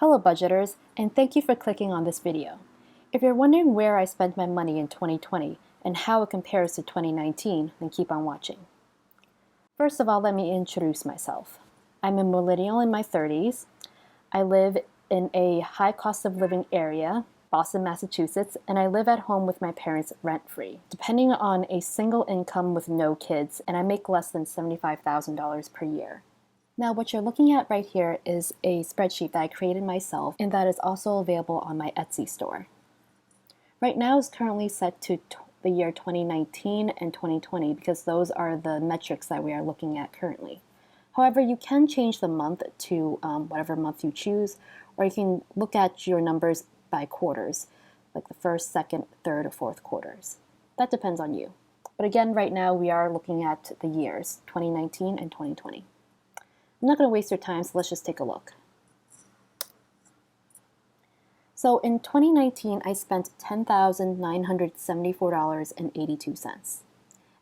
Hello budgeters, and thank you for clicking on this video. If you're wondering where I spent my money in 2020 and how it compares to 2019, then keep on watching. First of all, let me introduce myself. I'm a millennial in my 30s. I live in a high cost of living area, Boston, Massachusetts, and I live at home with my parents rent-free, depending on a single income with no kids, and I make less than $75,000 per year. Now what you're looking at right here is a spreadsheet that I created myself and that is also available on my Etsy store. Right now it's currently set to the year 2019 and 2020 because those are the metrics that we are looking at currently. However, you can change the month to whatever month you choose, or you can look at your numbers by quarters, like the first, second, third, or fourth quarters. That depends on you. But again, right now we are looking at the years 2019 and 2020. I'm not going to waste your time, so let's just take a look. So in 2019, I spent $10,974.82.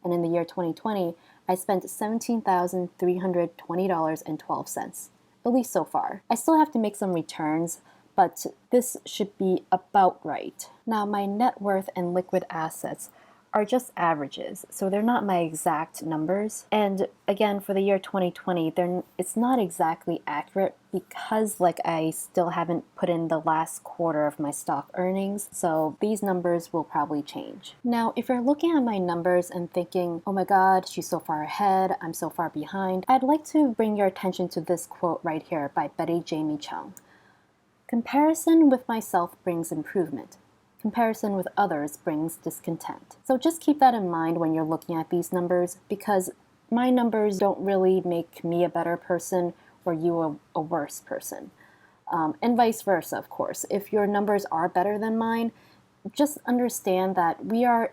And in the year 2020, I spent $17,320.12, at least so far. I still have to make some returns, but this should be about right. Now, my net worth and liquid assets are just averages, so they're not my exact numbers. And again, for the year 2020, it's not exactly accurate because I still haven't put in the last quarter of my stock earnings, so these numbers will probably change. Now, if you're looking at my numbers and thinking, oh my god, she's so far ahead, I'm so far behind, I'd like to bring your attention to this quote right here by Betty Jamie Chung. Comparison with myself brings improvement. Comparison with others brings discontent. So just keep that in mind when you're looking at these numbers, because my numbers don't really make me a better person or you a worse person. And vice versa, of course. If your numbers are better than mine, just understand that we are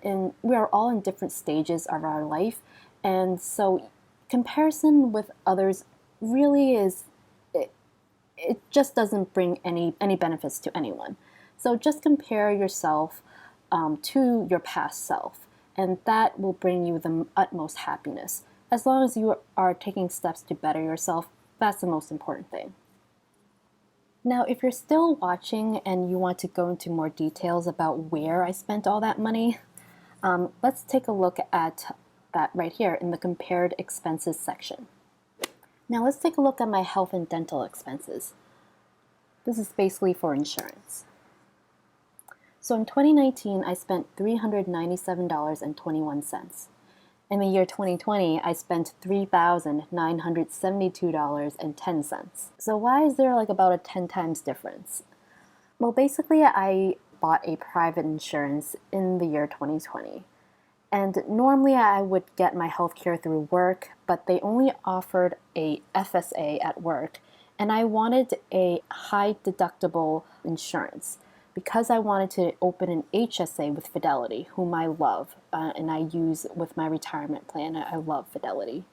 all in different stages of our life, and so comparison with others really it just doesn't bring any benefits to anyone. So just compare yourself to your past self, and that will bring you the utmost happiness. As long as you are taking steps to better yourself, that's the most important thing. Now, if you're still watching and you want to go into more details about where I spent all that money, let's take a look at that right here in the compared expenses section. Now let's take a look at my health and dental expenses. This is basically for insurance. So in 2019, I spent $397.21. In the year 2020, I spent $3,972.10. So why is there about a 10 times difference? Well, basically, I bought a private insurance in the year 2020. And normally I would get my healthcare through work, but they only offered a FSA at work, and I wanted a high deductible insurance because I wanted to open an HSA with Fidelity, whom I love, and I use with my retirement plan. I love Fidelity.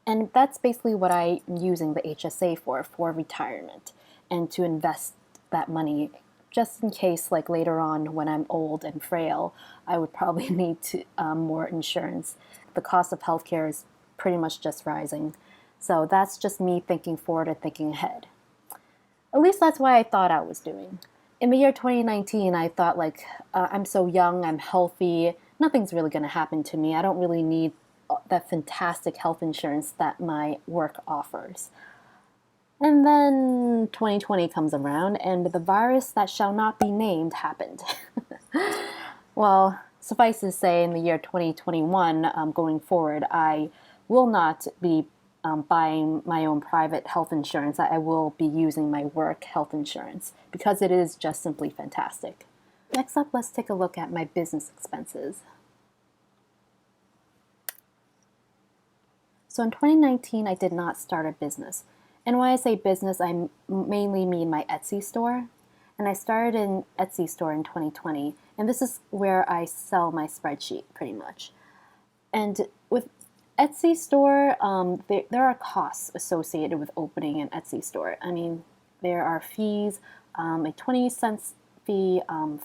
And that's basically what I'm using the HSA for retirement, and to invest that money just in case later on when I'm old and frail, I would probably need more insurance. The cost of healthcare is pretty much just rising. So that's just me thinking forward and thinking ahead. At least that's what I thought I was doing. In the year 2019, I thought I'm so young, I'm healthy, nothing's really going to happen to me. I don't really need that fantastic health insurance that my work offers. And then 2020 comes around and the virus that shall not be named happened. Well, suffice to say, in the year 2021, going forward, I will not be buying my own private health insurance. I will be using my work health insurance because it is just simply fantastic. Next up, let's take a look at my business expenses. So in 2019, I did not start a business. And when I say business, I mainly mean my Etsy store. And I started an Etsy store in 2020. And this is where I sell my spreadsheet, pretty much. And with Etsy store, there are costs associated with opening an Etsy store. I mean, there are fees, a 20-cent fee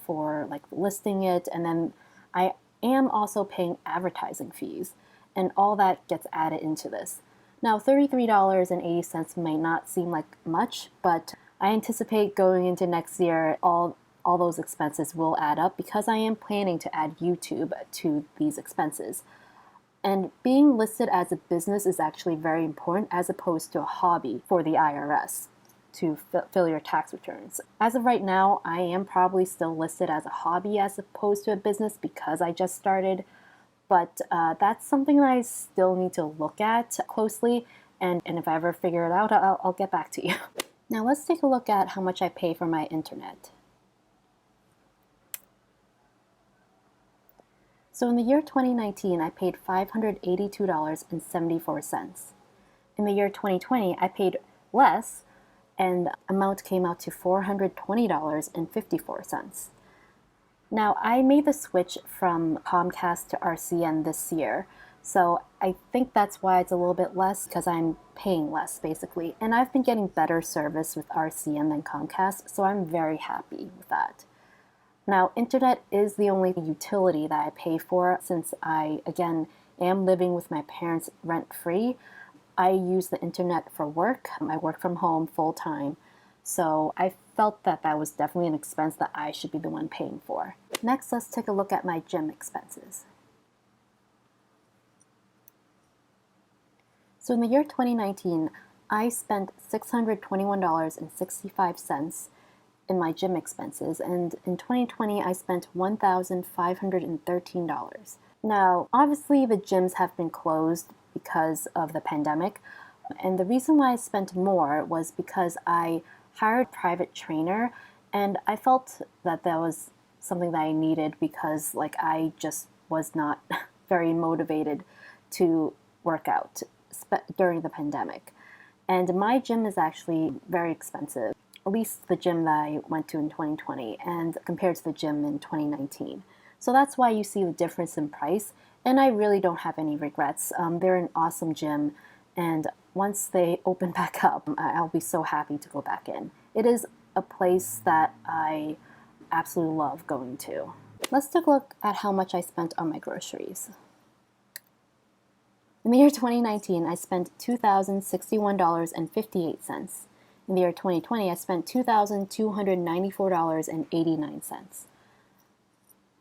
for listing it. And then I am also paying advertising fees. And all that gets added into this. Now, $33.80 may not seem like much, but I anticipate going into next year, all those expenses will add up because I am planning to add YouTube to these expenses. And being listed as a business is actually very important as opposed to a hobby for the IRS to fill your tax returns. As of right now, I am probably still listed as a hobby as opposed to a business because I just started, but that's something that I still need to look at closely, and if I ever figure it out, I'll get back to you. Now let's take a look at how much I pay for my internet. So in the year 2019, I paid $582.74. In the year 2020, I paid less, and amount came out to $420.54. Now, I made the switch from Comcast to RCN this year, so I think that's why it's a little bit less, because I'm paying less, basically. And I've been getting better service with RCN than Comcast, so I'm very happy with that. Now, internet is the only utility that I pay for since I, again, am living with my parents rent-free. I use the internet for work. I work from home full-time. So I felt that that was definitely an expense that I should be the one paying for. Next, let's take a look at my gym expenses. So in the year 2019, I spent $621.65 in my gym expenses, and in 2020 I spent $1,513. Now, obviously the gyms have been closed because of the pandemic, and the reason why I spent more was because I hired a private trainer, and I felt that that was something that I needed because I just was not very motivated to work out during the pandemic. And my gym is actually very expensive, at least the gym that I went to in 2020 and compared to the gym in 2019. So that's why you see the difference in price, and I really don't have any regrets. They're an awesome gym, and once they open back up, I'll be so happy to go back in. It is a place that I absolutely love going to. Let's take a look at how much I spent on my groceries. In the year 2019, I spent $2,061.58. In the year 2020, I spent $2,294.89.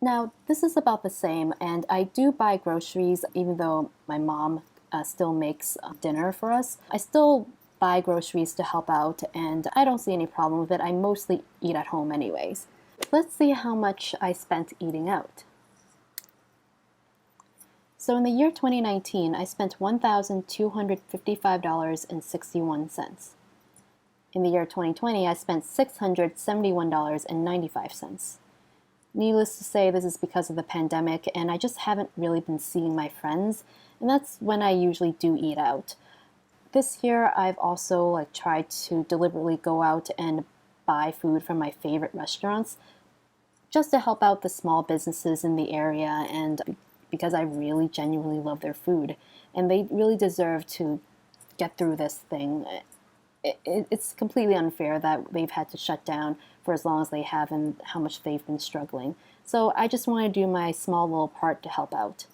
Now, this is about the same, and I do buy groceries even though my mom still makes dinner for us. I still buy groceries to help out, and I don't see any problem with it. I mostly eat at home anyways. Let's see how much I spent eating out. So in the year 2019, I spent $1,255.61. In the year 2020, I spent $671.95. Needless to say, this is because of the pandemic, and I just haven't really been seeing my friends, and that's when I usually do eat out. This year, I've also tried to deliberately go out and buy food from my favorite restaurants, just to help out the small businesses in the area, and because I really genuinely love their food, and they really deserve to get through this thing. It's completely unfair that they've had to shut down for as long as they have and how much they've been struggling. So I just want to do my small little part to help out.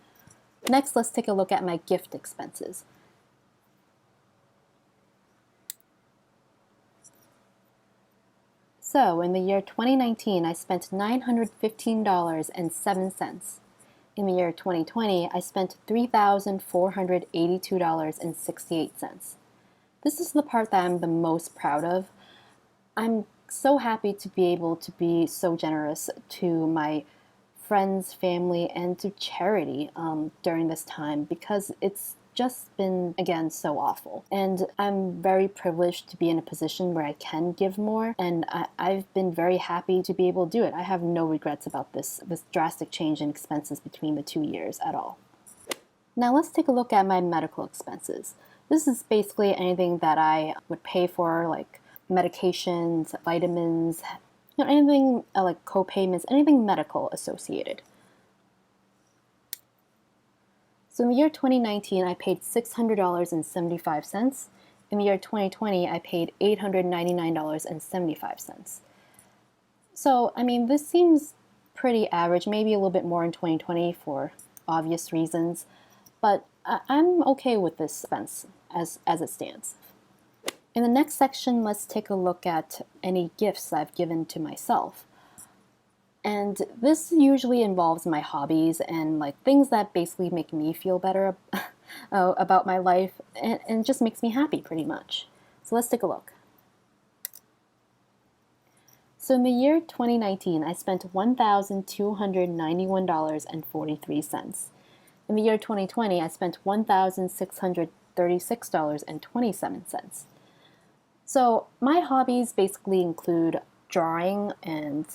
Next, let's take a look at my gift expenses. So in the year 2019, I spent $915.07. In the year 2020, I spent $3,482.68. This is the part that I'm the most proud of. I'm so happy to be able to be so generous to my friends, family, and to charity during this time, because it's just been, again, so awful. And I'm very privileged to be in a position where I can give more, and I've been very happy to be able to do it. I have no regrets about this drastic change in expenses between the 2 years at all. Now let's take a look at my medical expenses. This is basically anything that I would pay for, like medications, vitamins, anything like co-payments, anything medical associated. So in the year 2019, I paid $600.75. In the year 2020, I paid $899.75. So, I mean, this seems pretty average, maybe a little bit more in 2020 for obvious reasons, but I'm okay with this expense as it stands. In the next section, let's take a look at any gifts I've given to myself. And this usually involves my hobbies and like things that basically make me feel better about my life and just makes me happy pretty much. So let's take a look. So in the year 2019, I spent $1,291.43. In the year 2020, I spent $1,636.27. So my hobbies basically include drawing and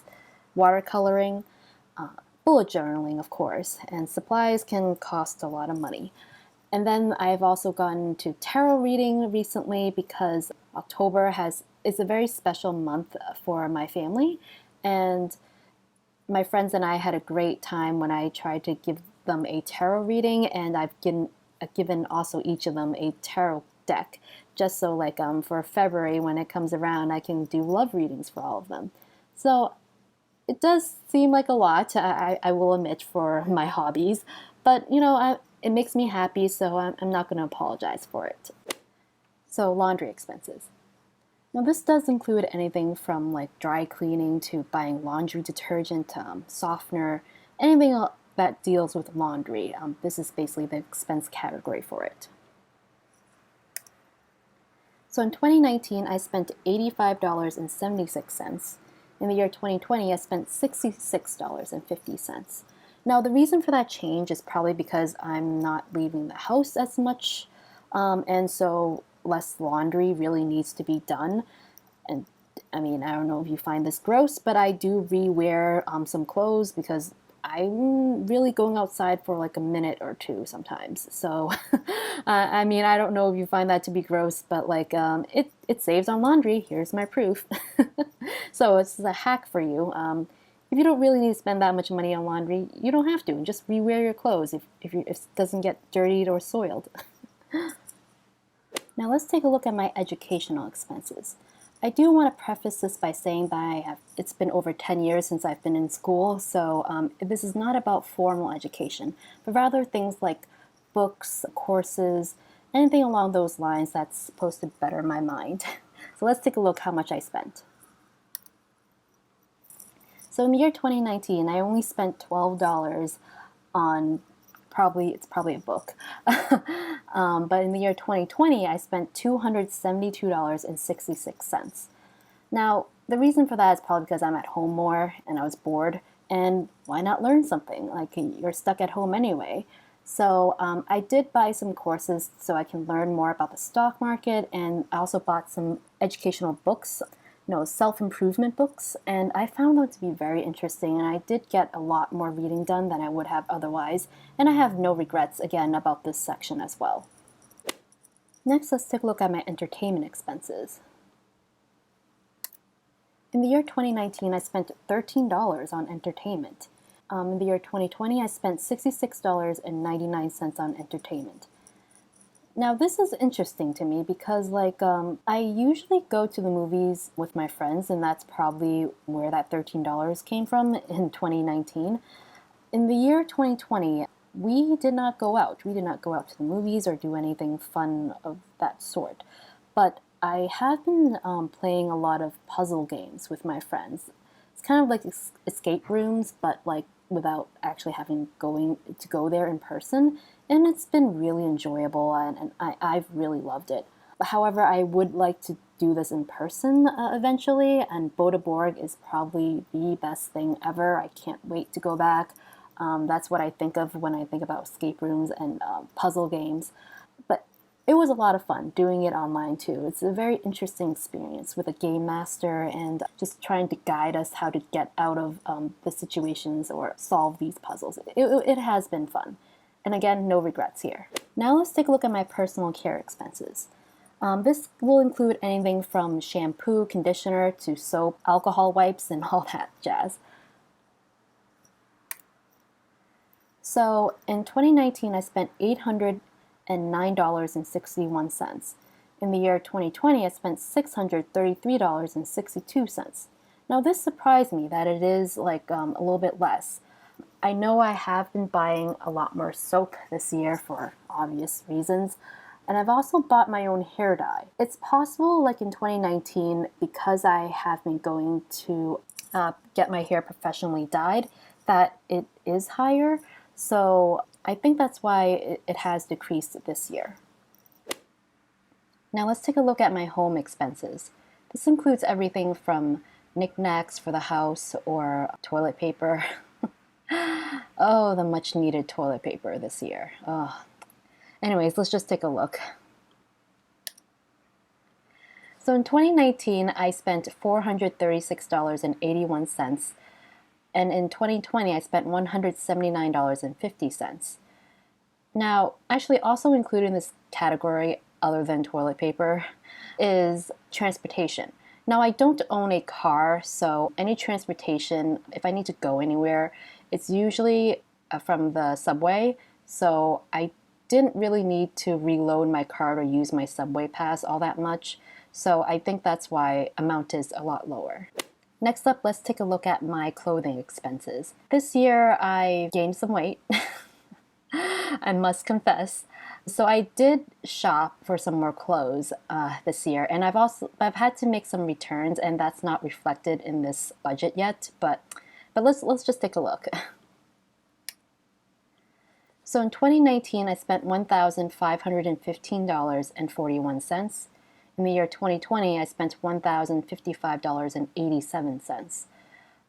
watercoloring, bullet journaling, of course, and supplies can cost a lot of money. And then I've also gotten into tarot reading recently because October is a very special month for my family, and my friends and I had a great time when I tried to give them a tarot reading, and I've given also each of them a tarot deck, just so like for February when it comes around, I can do love readings for all of them. So it does seem like a lot, I will admit, for my hobbies, but it makes me happy, so I'm not going to apologize for it. So laundry expenses. Now this does include anything from like dry cleaning to buying laundry detergent, softener, anything that deals with laundry. This is basically the expense category for it. So in 2019, I spent $85.76. In the year 2020, I spent $66.50. Now, the reason for that change is probably because I'm not leaving the house as much, and so less laundry really needs to be done. And I mean, I don't know if you find this gross, but I do rewear some clothes because I'm really going outside for like a minute or two sometimes. So, I mean, I don't know if you find that to be gross, but like it saves on laundry. Here's my proof. So it's a hack for you. If you don't really need to spend that much money on laundry, you don't have to. And just rewear your clothes if it doesn't get dirtied or soiled. Now let's take a look at my educational expenses. I do want to preface this by saying that it's been over 10 years since I've been in school, so this is not about formal education, but rather things like books, courses, anything along those lines that's supposed to better my mind. So let's take a look how much I spent. So in the year 2019, I only spent $12 on it's probably a book. But in the year 2020, I spent $272.66. Now, the reason for that is probably because I'm at home more and I was bored, and why not learn something? Like, you're stuck at home anyway. So I did buy some courses so I can learn more about the stock market, and I also bought some educational books, self-improvement books, and I found them to be very interesting, and I did get a lot more reading done than I would have otherwise, and I have no regrets, again, about this section as well. Next, let's take a look at my entertainment expenses. In the year 2019, I spent $13 on entertainment. In the year 2020, I spent $66.99 on entertainment. Now, this is interesting to me because, I usually go to the movies with my friends, and that's probably where that $13 came from in 2019. In the year 2020, we did not go out. We did not go out to the movies or do anything fun of that sort. But I have been playing a lot of puzzle games with my friends. It's kind of like escape rooms, but like without actually having to go there in person. And it's been really enjoyable, and I've really loved it. However, I would like to do this in person eventually, and Boda Borg is probably the best thing ever. I can't wait to go back. That's what I think of when I think about escape rooms and puzzle games. But it was a lot of fun doing it online too. It's a very interesting experience with a game master and just trying to guide us how to get out of the situations or solve these puzzles. It has been fun. And again, no regrets here. Now let's take a look at my personal care expenses. This will include anything from shampoo, conditioner, to soap, alcohol wipes, and all that jazz. So in 2019, I spent $809.61. In the year 2020, I spent $633.62. Now this surprised me that it is a little bit less. I know I have been buying a lot more soap this year for obvious reasons, And I've also bought my own hair dye. It's possible, like in 2019, because I have been going to get my hair professionally dyed, that it is higher. So I think that's why it has decreased this year. Now let's take a look at my home expenses. This includes everything from knickknacks for the house or toilet paper. Oh, the much needed toilet paper this year. Oh. Anyways, let's just take a look. So in 2019, I spent $436.81, and in 2020, I spent $179.50. Now, actually also included in this category, other than toilet paper, is transportation. Now, I don't own a car, so any transportation, if I need to go anywhere, it's usually from the subway, so I didn't really need to reload my card or use my subway pass all that much, so I think that's why amount is a lot lower. Next up, let's take a look at my clothing expenses. This year, I gained some weight, I must confess. So I did shop for some more clothes this year, and I've had to make some returns, and that's not reflected in this budget yet. But let's just take a look. So in 2019, I spent $1,515.41. In the year 2020, I spent $1,055.87.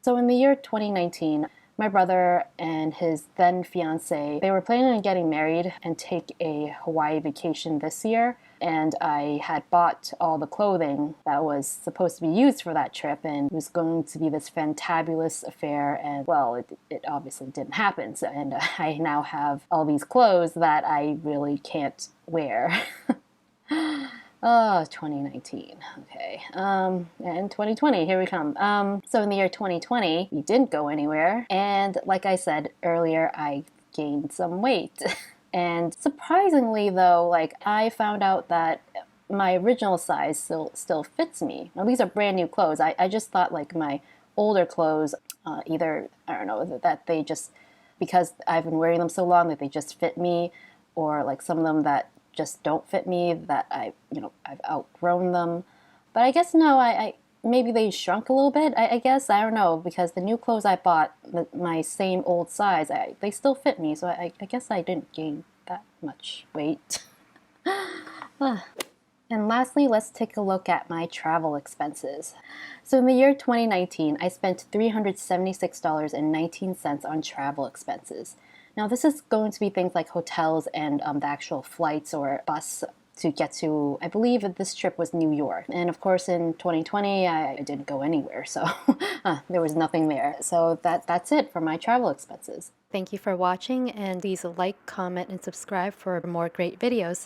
So in the year 2019, my brother and his then fiance, they were planning on getting married and take a Hawaii vacation this year. And I had bought all the clothing that was supposed to be used for that trip, and it was going to be this fantabulous affair. And well, it obviously didn't happen. So, and I now have all these clothes that I really can't wear. Oh, 2019. Okay. And 2020, here we come. So in the year 2020, we didn't go anywhere. And like I said earlier, I gained some weight. And surprisingly though, like I found out that my original size still fits me. Now these are brand new clothes. I just thought like my older clothes, either, I don't know, that they just, because I've been wearing them so long that they just fit me, or like some of them that just don't fit me, that I've outgrown them. But I guess no, I maybe they shrunk a little bit, I guess. I don't know, because the new clothes I bought, my same old size, they still fit me, so I guess I didn't gain that much weight. And lastly, let's take a look at my travel expenses. So in the year 2019, I spent $376.19 on travel expenses. Now this is going to be things like hotels and the actual flights or bus to get to, I believe this trip was New York. And of course in 2020, I didn't go anywhere, so there was nothing there. So that's it for my travel expenses. Thank you for watching, and please like, comment, and subscribe for more great videos.